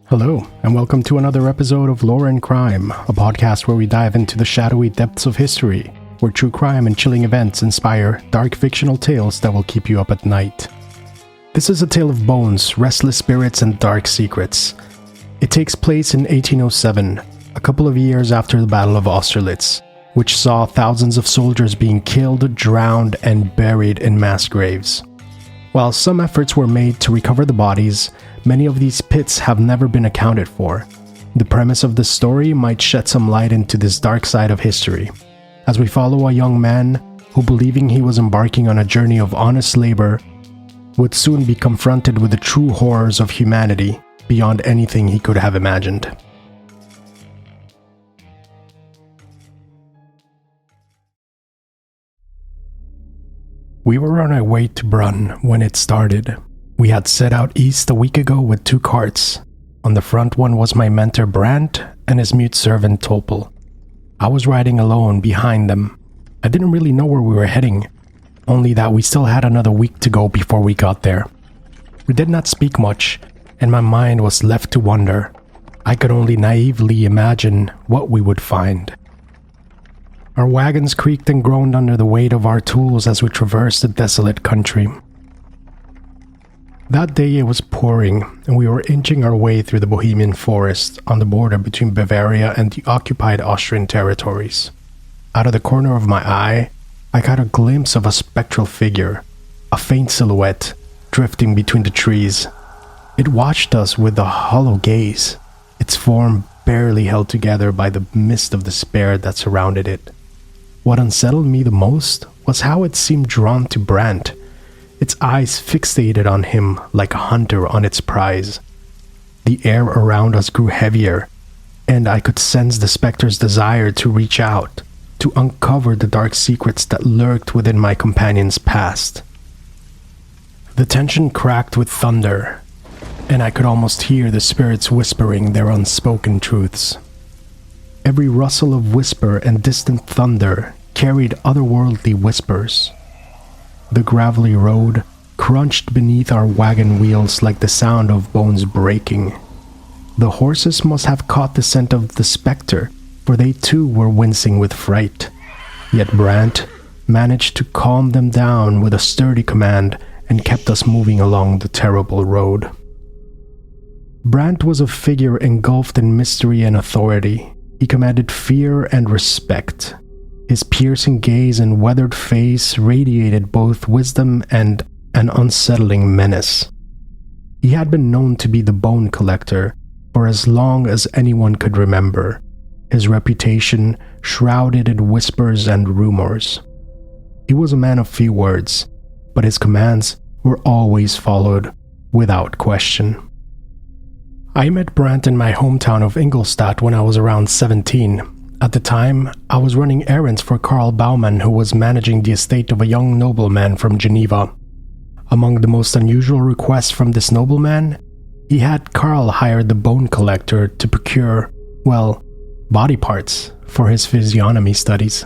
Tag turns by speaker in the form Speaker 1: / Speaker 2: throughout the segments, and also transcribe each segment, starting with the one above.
Speaker 1: Hello, and welcome to another episode of Lore and Crime, a podcast where we dive into the shadowy depths of history, where true crime and chilling events inspire dark fictional tales that will keep you up at night. This is a tale of bones, restless spirits, and dark secrets. It takes place in 1807, a couple of years after the Battle of Austerlitz, which saw thousands of soldiers being killed, drowned, and buried in mass graves. While some efforts were made to recover the bodies, many of these pits have never been accounted for. The premise of this story might shed some light into this dark side of history, as we follow a young man who, believing he was embarking on a journey of honest labor, would soon be confronted with the true horrors of humanity beyond anything he could have imagined. We were on our way to Brunn when it started. We had set out east a week ago with 2 carts. On the front one was my mentor Brandt and his mute servant Topel. I was riding alone behind them. I didn't really know where we were heading, only that we still had another week to go before we got there. We did not speak much, and my mind was left to wonder. I could only naively imagine what we would find. Our wagons creaked and groaned under the weight of our tools as we traversed the desolate country. That day it was pouring, and we were inching our way through the Bohemian forest on the border between Bavaria and the occupied Austrian territories. Out of the corner of my eye, I caught a glimpse of a spectral figure, a faint silhouette, drifting between the trees. It watched us with a hollow gaze, its form barely held together by the mist of despair that surrounded it. What unsettled me the most was how it seemed drawn to Brandt, its eyes fixated on him like a hunter on its prize. The air around us grew heavier, and I could sense the specter's desire to reach out, to uncover the dark secrets that lurked within my companion's past. The tension cracked with thunder, and I could almost hear the spirits whispering their unspoken truths. Every rustle of whisper and distant thunder carried otherworldly whispers. The gravelly road crunched beneath our wagon wheels like the sound of bones breaking. The horses must have caught the scent of the specter, for they too were wincing with fright. Yet Brandt managed to calm them down with a sturdy command and kept us moving along the terrible road. Brandt was a figure engulfed in mystery and authority. He commanded fear and respect. His piercing gaze and weathered face radiated both wisdom and an unsettling menace. He had been known to be the bone collector for as long as anyone could remember, his reputation shrouded in whispers and rumors. He was a man of few words, but his commands were always followed without question. I met Brandt in my hometown of Ingolstadt when I was around 17. At the time, I was running errands for Karl Baumann, who was managing the estate of a young nobleman from Geneva. Among the most unusual requests from this nobleman, he had Karl hire the bone collector to procure, body parts for his physiognomy studies.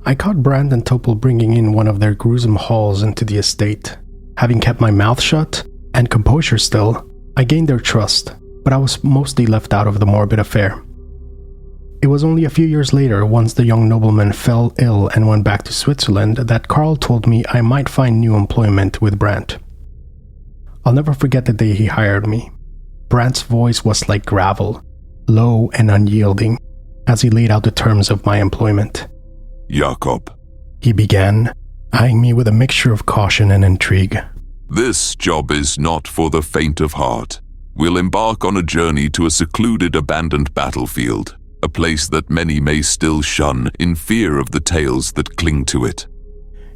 Speaker 1: I caught Brandt and Topel bringing in one of their gruesome hauls into the estate. Having kept my mouth shut and composure still, I gained their trust, but I was mostly left out of the morbid affair. It was only a few years later, once the young nobleman fell ill and went back to Switzerland, that Karl told me I might find new employment with Brandt. I'll never forget the day he hired me. Brandt's voice was like gravel, low and unyielding, as he laid out the terms of my employment.
Speaker 2: Jakob,
Speaker 1: he began, eyeing me with a mixture of caution and intrigue.
Speaker 2: This job is not for the faint of heart. We'll embark on a journey to a secluded, abandoned battlefield, a place that many may still shun in fear of the tales that cling to it.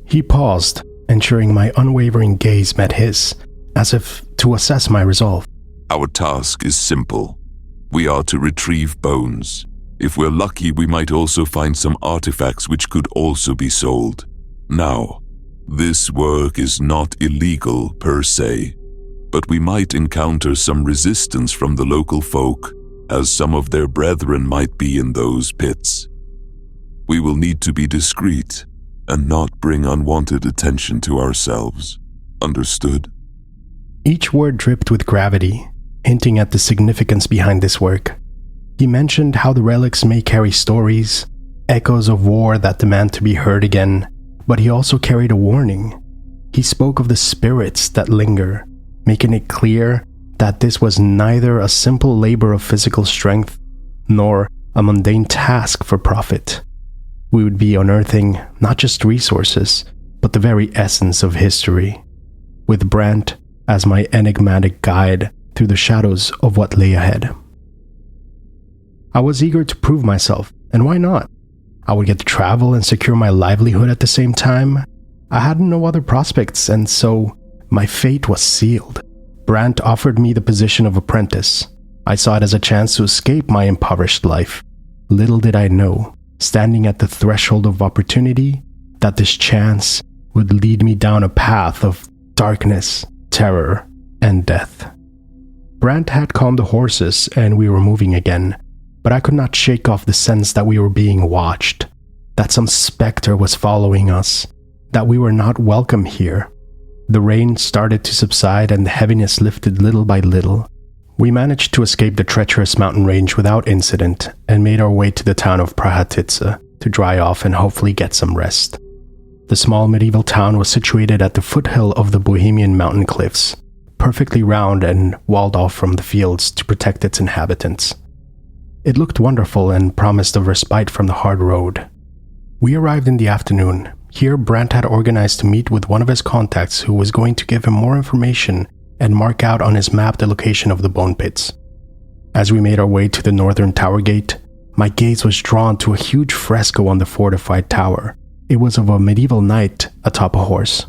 Speaker 1: He paused, ensuring my unwavering gaze met his, as if to assess my resolve.
Speaker 2: Our task is simple. We are to retrieve bones. If we're lucky, we might also find some artifacts which could also be sold. Now, this work is not illegal per se, but we might encounter some resistance from the local folk, as some of their brethren might be in those pits. We will need to be discreet and not bring unwanted attention to ourselves. Understood?
Speaker 1: Each word dripped with gravity, hinting at the significance behind this work. He mentioned how the relics may carry stories, echoes of war that demand to be heard again, but he also carried a warning. He spoke of the spirits that linger, making it clear that this was neither a simple labor of physical strength nor a mundane task for profit. We would be unearthing not just resources, but the very essence of history, with Brandt as my enigmatic guide through the shadows of what lay ahead. I was eager to prove myself, and why not? I would get to travel and secure my livelihood at the same time. I had no other prospects, and so my fate was sealed. Brandt offered me the position of apprentice. I saw it as a chance to escape my impoverished life. Little did I know, standing at the threshold of opportunity, that this chance would lead me down a path of darkness, terror, and death. Brandt had calmed the horses and we were moving again, but I could not shake off the sense that we were being watched, that some specter was following us, that we were not welcome here. The rain started to subside and the heaviness lifted little by little. We managed to escape the treacherous mountain range without incident and made our way to the town of Prahatitsa to dry off and hopefully get some rest. The small medieval town was situated at the foothill of the Bohemian mountain cliffs, perfectly round and walled off from the fields to protect its inhabitants. It looked wonderful and promised a respite from the hard road. We arrived in the afternoon. Here, Brandt had organized to meet with one of his contacts who was going to give him more information and mark out on his map the location of the bone pits. As we made our way to the northern tower gate, my gaze was drawn to a huge fresco on the fortified tower. It was of a medieval knight atop a horse.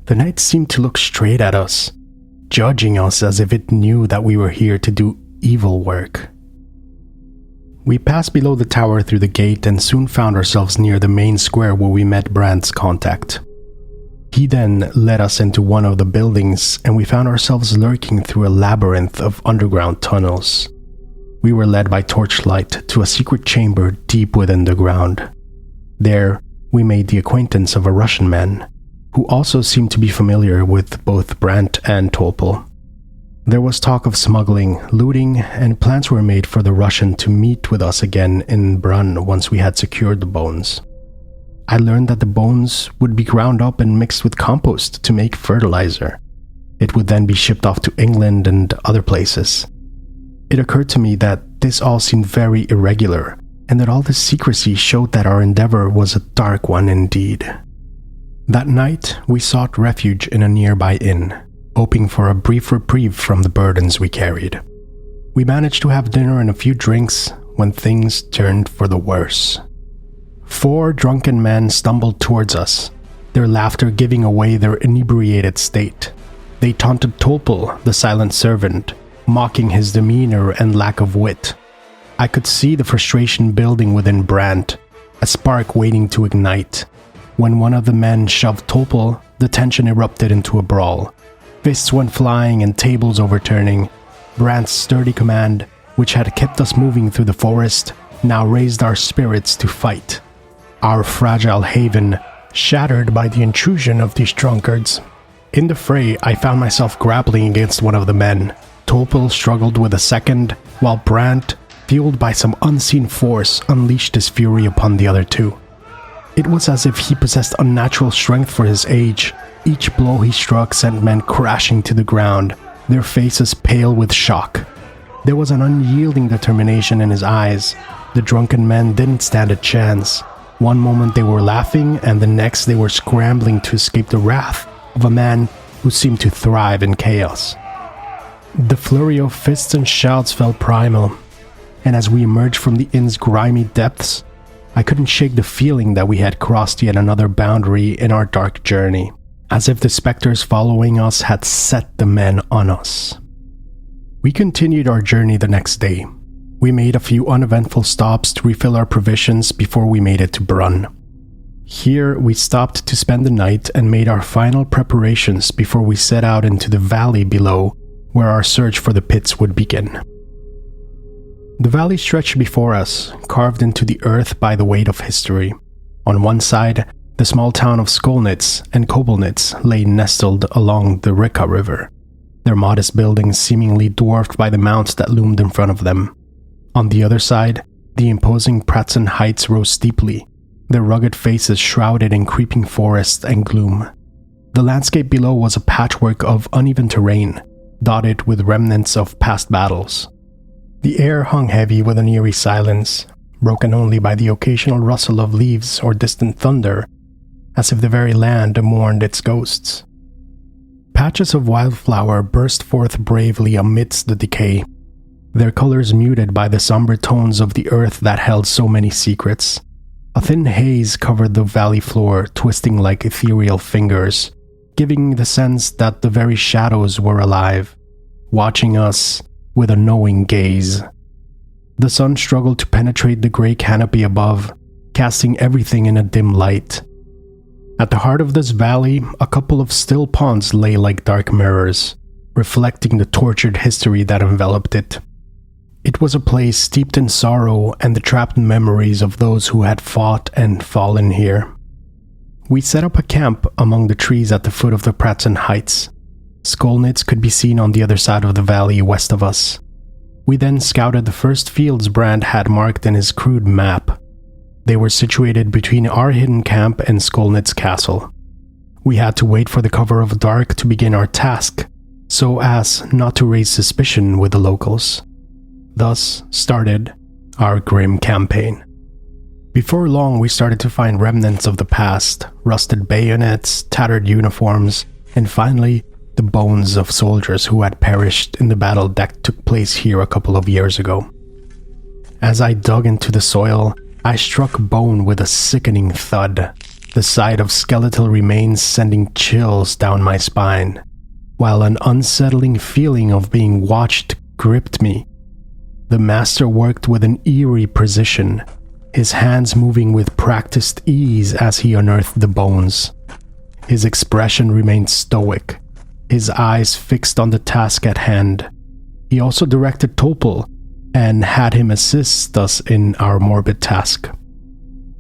Speaker 1: The knight seemed to look straight at us, judging us as if it knew that we were here to do evil work. We passed below the tower through the gate and soon found ourselves near the main square where we met Brandt's contact. He then led us into one of the buildings and we found ourselves lurking through a labyrinth of underground tunnels. We were led by torchlight to a secret chamber deep within the ground. There, we made the acquaintance of a Russian man, who also seemed to be familiar with both Brandt and Topol. There was talk of smuggling, looting, and plans were made for the Russian to meet with us again in Brunn once we had secured the bones. I learned that the bones would be ground up and mixed with compost to make fertilizer. It would then be shipped off to England and other places. It occurred to me that this all seemed very irregular, and that all this secrecy showed that our endeavor was a dark one indeed. That night, we sought refuge in a nearby inn, hoping for a brief reprieve from the burdens we carried. We managed to have dinner and a few drinks when things turned for the worse. 4 drunken men stumbled towards us, their laughter giving away their inebriated state. They taunted Topol, the silent servant, mocking his demeanor and lack of wit. I could see the frustration building within Brandt, a spark waiting to ignite. When one of the men shoved Topol, the tension erupted into a brawl. Fists went flying and tables overturning. Brandt's sturdy command, which had kept us moving through the forest, now raised our spirits to fight. Our fragile haven shattered by the intrusion of these drunkards. In the fray, I found myself grappling against one of the men. Topol struggled with a second, while Brandt, fueled by some unseen force, unleashed his fury upon the other 2. It was as if he possessed unnatural strength for his age. Each blow he struck sent men crashing to the ground, their faces pale with shock. There was an unyielding determination in his eyes. The drunken men didn't stand a chance. One moment they were laughing, and the next they were scrambling to escape the wrath of a man who seemed to thrive in chaos. The flurry of fists and shouts felt primal, and as we emerged from the inn's grimy depths, I couldn't shake the feeling that we had crossed yet another boundary in our dark journey, as if the specters following us had set the men on us. We continued our journey the next day. We made a few uneventful stops to refill our provisions before we made it to Brunn. Here, we stopped to spend the night and made our final preparations before we set out into the valley below, where our search for the pits would begin. The valley stretched before us, carved into the earth by the weight of history. On one side, the small town of Skolnitz and Kobelnitz lay nestled along the Rika River. their modest buildings seemingly dwarfed by the mounts that loomed in front of them. On the other side, the imposing Pratzen heights rose steeply, their rugged faces shrouded in creeping forest and gloom. The landscape below was a patchwork of uneven terrain, dotted with remnants of past battles. The air hung heavy with an eerie silence, broken only by the occasional rustle of leaves or distant thunder, as if the very land mourned its ghosts. Patches of wildflower burst forth bravely amidst the decay, their colors muted by the somber tones of the earth that held so many secrets. A thin haze covered the valley floor, twisting like ethereal fingers, giving the sense that the very shadows were alive, watching us with a knowing gaze. The sun struggled to penetrate the gray canopy above, casting everything in a dim light. At the heart of this valley, a couple of still ponds lay like dark mirrors, reflecting the tortured history that enveloped it. It was a place steeped in sorrow and the trapped memories of those who had fought and fallen here. We set up a camp among the trees at the foot of the Pratzen Heights. Skolnitz could be seen on the other side of the valley west of us. We then scouted the first fields Brand had marked in his crude map. They were situated between our hidden camp and Skolnitz Castle. We had to wait for the cover of dark to begin our task, so as not to raise suspicion with the locals. Thus started our grim campaign. Before long, we started to find remnants of the past, rusted bayonets, tattered uniforms, and finally, the bones of soldiers who had perished in the battle that took place here a couple of years ago. As I dug into the soil, I struck bone with a sickening thud, the sight of skeletal remains sending chills down my spine, while an unsettling feeling of being watched gripped me. The master worked with an eerie precision, his hands moving with practiced ease as he unearthed the bones. His expression remained stoic, his eyes fixed on the task at hand. He also directed Topol and had him assist us in our morbid task.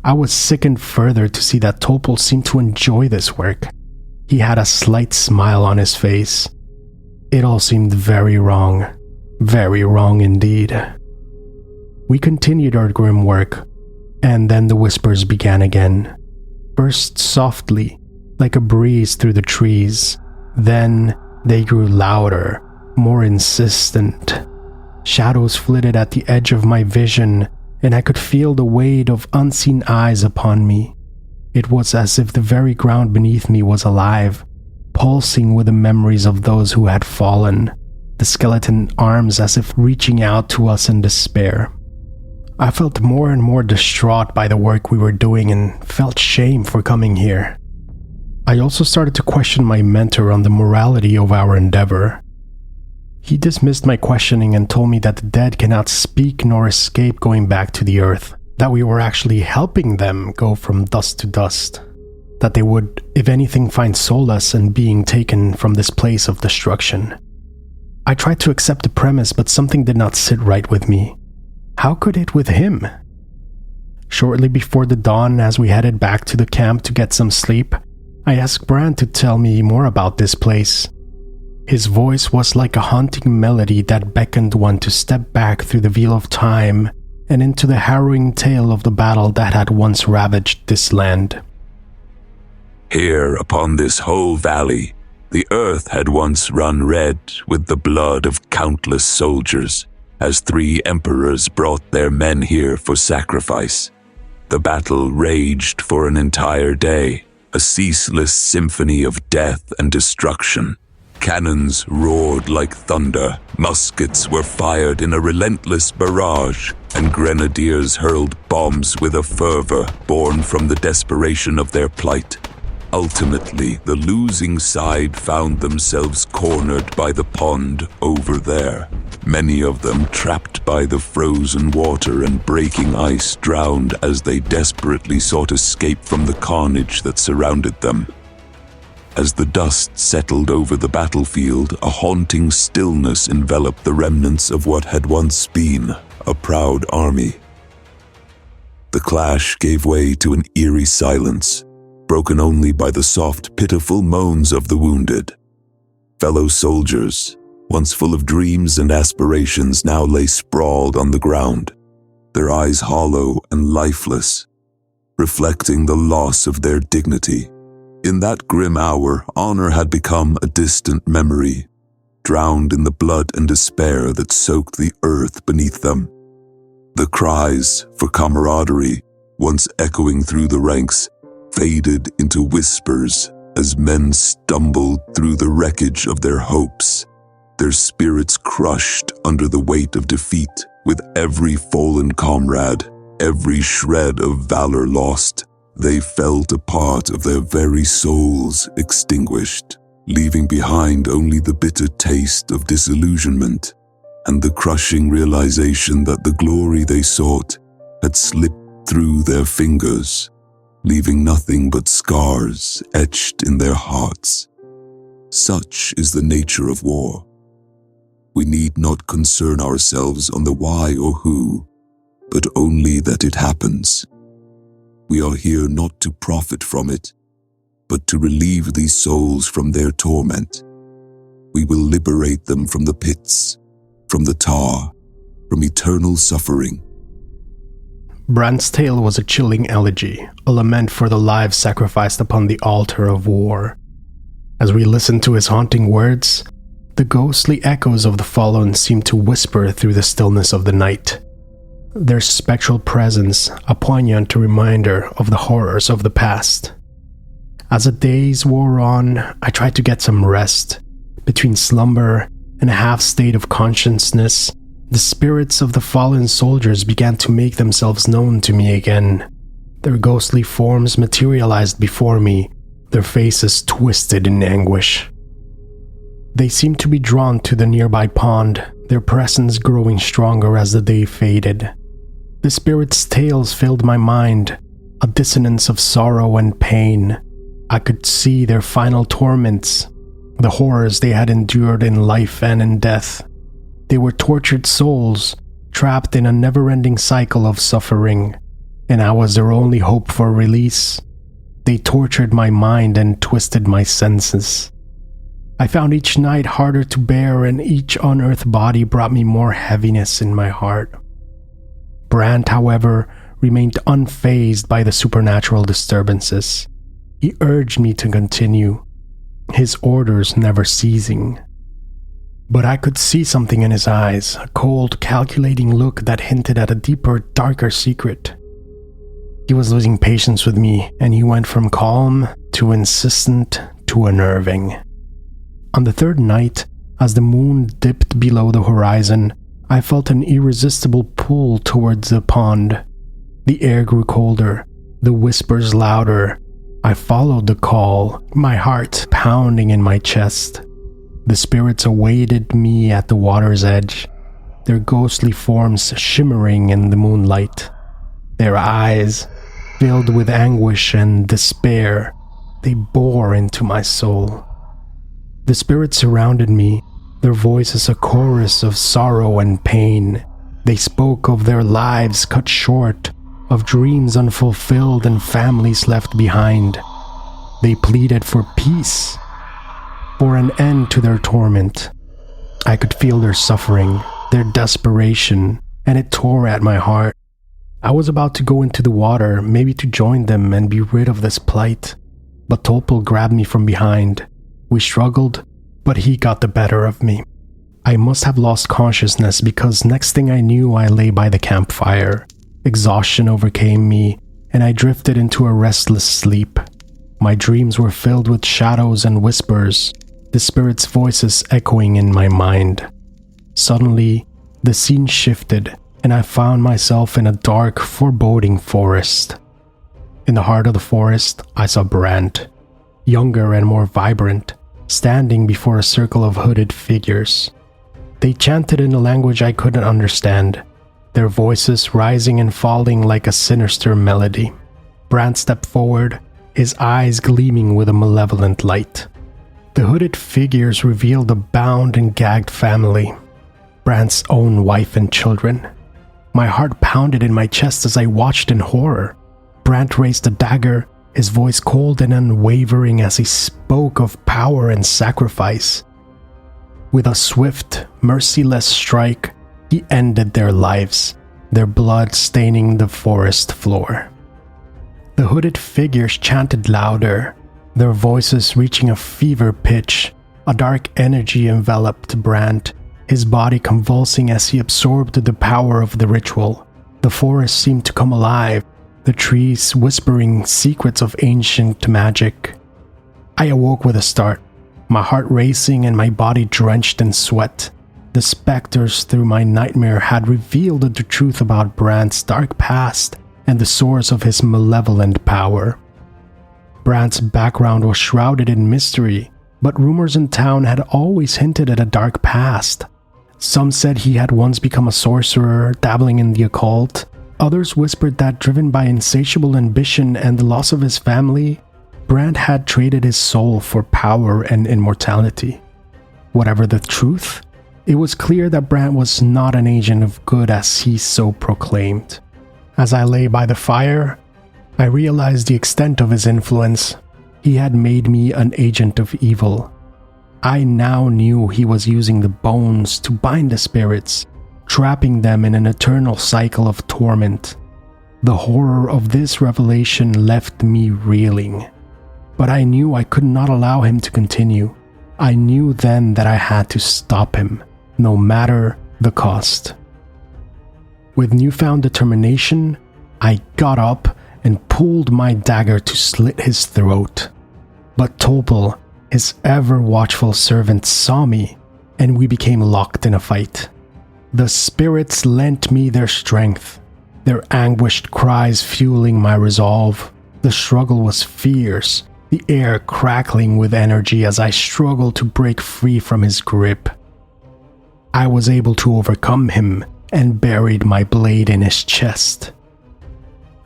Speaker 1: I was sickened further to see that Topol seemed to enjoy this work. He had a slight smile on his face. It all seemed very wrong indeed. We continued our grim work, and then the whispers began again. First softly, like a breeze through the trees. Then they grew louder, more insistent. Shadows flitted at the edge of my vision, and I could feel the weight of unseen eyes upon me. It was as if the very ground beneath me was alive, pulsing with the memories of those who had fallen, the skeleton arms as if reaching out to us in despair. I felt more and more distraught by the work we were doing and felt shame for coming here. I also started to question my mentor on the morality of our endeavor. He dismissed my questioning and told me that the dead cannot speak nor escape going back to the earth, that we were actually helping them go from dust to dust, that they would, if anything, find solace in being taken from this place of destruction. I tried to accept the premise, but something did not sit right with me. How could it with him? Shortly before the dawn, as we headed back to the camp to get some sleep, I asked Brand to tell me more about this place. His voice was like a haunting melody that beckoned one to step back through the veil of time and into the harrowing tale of the battle that had once ravaged this land.
Speaker 2: Here upon this whole valley, the earth had once run red with the blood of countless soldiers, as 3 emperors brought their men here for sacrifice. The battle raged for an entire day, a ceaseless symphony of death and destruction. Cannons roared like thunder, muskets were fired in a relentless barrage, and grenadiers hurled bombs with a fervor born from the desperation of their plight. Ultimately, the losing side found themselves cornered by the pond over there. Many of them trapped by the frozen water and breaking ice, drowned as they desperately sought escape from the carnage that surrounded them. As the dust settled over the battlefield, a haunting stillness enveloped the remnants of what had once been a proud army. The clash gave way to an eerie silence, broken only by the soft, pitiful moans of the wounded. Fellow soldiers, once full of dreams and aspirations, now lay sprawled on the ground, their eyes hollow and lifeless, reflecting the loss of their dignity. In that grim hour, honor had become a distant memory, drowned in the blood and despair that soaked the earth beneath them. The cries for camaraderie, once echoing through the ranks, faded into whispers as men stumbled through the wreckage of their hopes, their spirits crushed under the weight of defeat. With every fallen comrade, every shred of valor lost, they felt a part of their very souls extinguished, leaving behind only the bitter taste of disillusionment and the crushing realization that the glory they sought had slipped through their fingers, leaving nothing but scars etched in their hearts. Such is the nature of war. We need not concern ourselves on the why or who, but only that it happens. We are here not to profit from it, but to relieve these souls from their torment. We will liberate them from the pits, from the tar, from eternal suffering.
Speaker 1: Brandt's tale was a chilling elegy, a lament for the lives sacrificed upon the altar of war. As we listened to his haunting words, the ghostly echoes of the fallen seemed to whisper through the stillness of the night. Their spectral presence, a poignant reminder of the horrors of the past. As the days wore on, I tried to get some rest. Between slumber and a half state of consciousness, the spirits of the fallen soldiers began to make themselves known to me again. Their ghostly forms materialized before me, their faces twisted in anguish. They seemed to be drawn to the nearby pond, their presence growing stronger as the day faded. The spirits' tales filled my mind, a dissonance of sorrow and pain. I could see their final torments, the horrors they had endured in life and in death. They were tortured souls, trapped in a never-ending cycle of suffering, and I was their only hope for release. They tortured my mind and twisted my senses. I found each night harder to bear, and each unearthed body brought me more heaviness in my heart. Brandt, however, remained unfazed by the supernatural disturbances. He urged me to continue, his orders never ceasing. But I could see something in his eyes, a cold, calculating look that hinted at a deeper, darker secret. He was losing patience with me, and he went from calm to insistent to unnerving. On the third night, as the moon dipped below the horizon, I felt an irresistible pull towards the pond. The air grew colder, the whispers louder. I followed the call, my heart pounding in my chest. The spirits awaited me at the water's edge, their ghostly forms shimmering in the moonlight. Their eyes, filled with anguish and despair, they bore into my soul. The spirits surrounded me, their voices a chorus of sorrow and pain. They spoke of their lives cut short, of dreams unfulfilled and families left behind. They pleaded for peace, for an end to their torment. I could feel their suffering, their desperation, and it tore at my heart. I was about to go into the water, maybe to join them and be rid of this plight, but Topol grabbed me from behind. We struggled, but he got the better of me. I must have lost consciousness because next thing I knew I lay by the campfire. Exhaustion overcame me, and I drifted into a restless sleep. My dreams were filled with shadows and whispers, the spirits' voices echoing in my mind. Suddenly, the scene shifted, and I found myself in a dark, foreboding forest. In the heart of the forest, I saw Brandt, younger and more vibrant, standing before a circle of hooded figures. They chanted in a language I couldn't understand, their voices rising and falling like a sinister melody. Brandt stepped forward, his eyes gleaming with a malevolent light. The hooded figures revealed a bound and gagged family, Brandt's own wife and children. My heart pounded in my chest as I watched in horror. Brandt raised a dagger, his voice cold and unwavering as he spoke of power and sacrifice. With a swift, merciless strike, he ended their lives, their blood staining the forest floor. The hooded figures chanted louder, their voices reaching a fever pitch. A dark energy enveloped Brandt, his body convulsing as he absorbed the power of the ritual. The forest seemed to come alive, the trees whispering secrets of ancient magic. I awoke with a start, my heart racing and my body drenched in sweat. The specters through my nightmare had revealed the truth about Brandt's dark past and the source of his malevolent power. Brandt's background was shrouded in mystery, but rumors in town had always hinted at a dark past. Some said he had once become a sorcerer, dabbling in the occult. Others whispered that, driven by insatiable ambition and the loss of his family, Brandt had traded his soul for power and immortality. Whatever the truth, it was clear that Brandt was not an agent of good as he so proclaimed. As I lay by the fire, I realized the extent of his influence. He had made me an agent of evil. I now knew he was using the bones to bind the spirits, trapping them in an eternal cycle of torment. The horror of this revelation left me reeling. But I knew I could not allow him to continue. I knew then that I had to stop him, no matter the cost. With newfound determination, I got up and pulled my dagger to slit his throat. But Topol, his ever-watchful servant, saw me, and we became locked in a fight. The spirits lent me their strength, their anguished cries fueling my resolve. The struggle was fierce, the air crackling with energy as I struggled to break free from his grip. I was able to overcome him and buried my blade in his chest.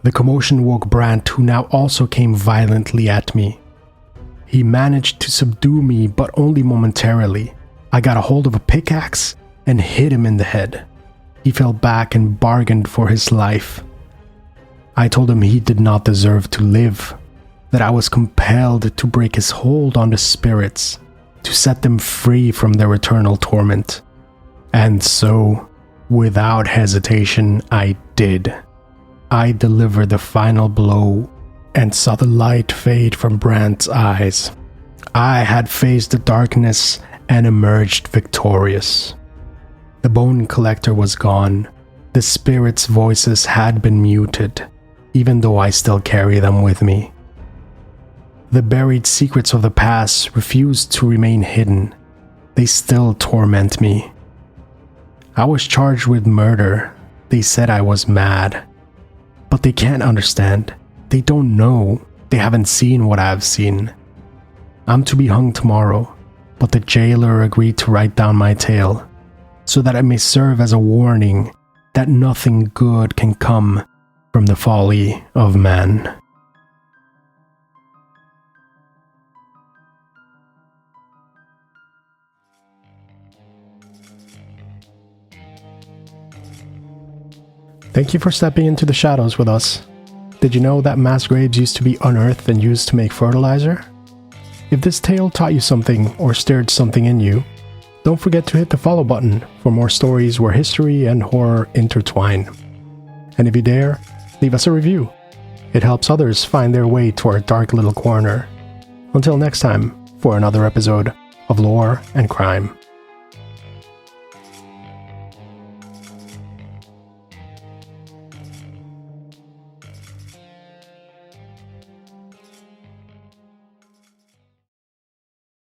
Speaker 1: The commotion woke Brandt, who now also came violently at me. He managed to subdue me, but only momentarily. I got a hold of a pickaxe and hit him in the head. He fell back and bargained for his life. I told him he did not deserve to live, that I was compelled to break his hold on the spirits, to set them free from their eternal torment. And so, without hesitation, I did. I delivered the final blow and saw the light fade from Brandt's eyes. I had faced the darkness and emerged victorious. The bone collector was gone. The spirits' voices had been muted, even though I still carry them with me. The buried secrets of the past refused to remain hidden. They still torment me. I was charged with murder. They said I was mad. But they can't understand. They don't know. They haven't seen what I've seen. I'm to be hung tomorrow, but the jailer agreed to write down my tale, so that it may serve as a warning that nothing good can come from the folly of man. Thank you for stepping into the shadows with us. Did you know that mass graves used to be unearthed and used to make fertilizer? If this tale taught you something or stirred something in you, don't forget to hit the follow button for more stories where history and horror intertwine. And if you dare, leave us a review. It helps others find their way to our dark little corner. Until next time, for another episode of Lore and Crime.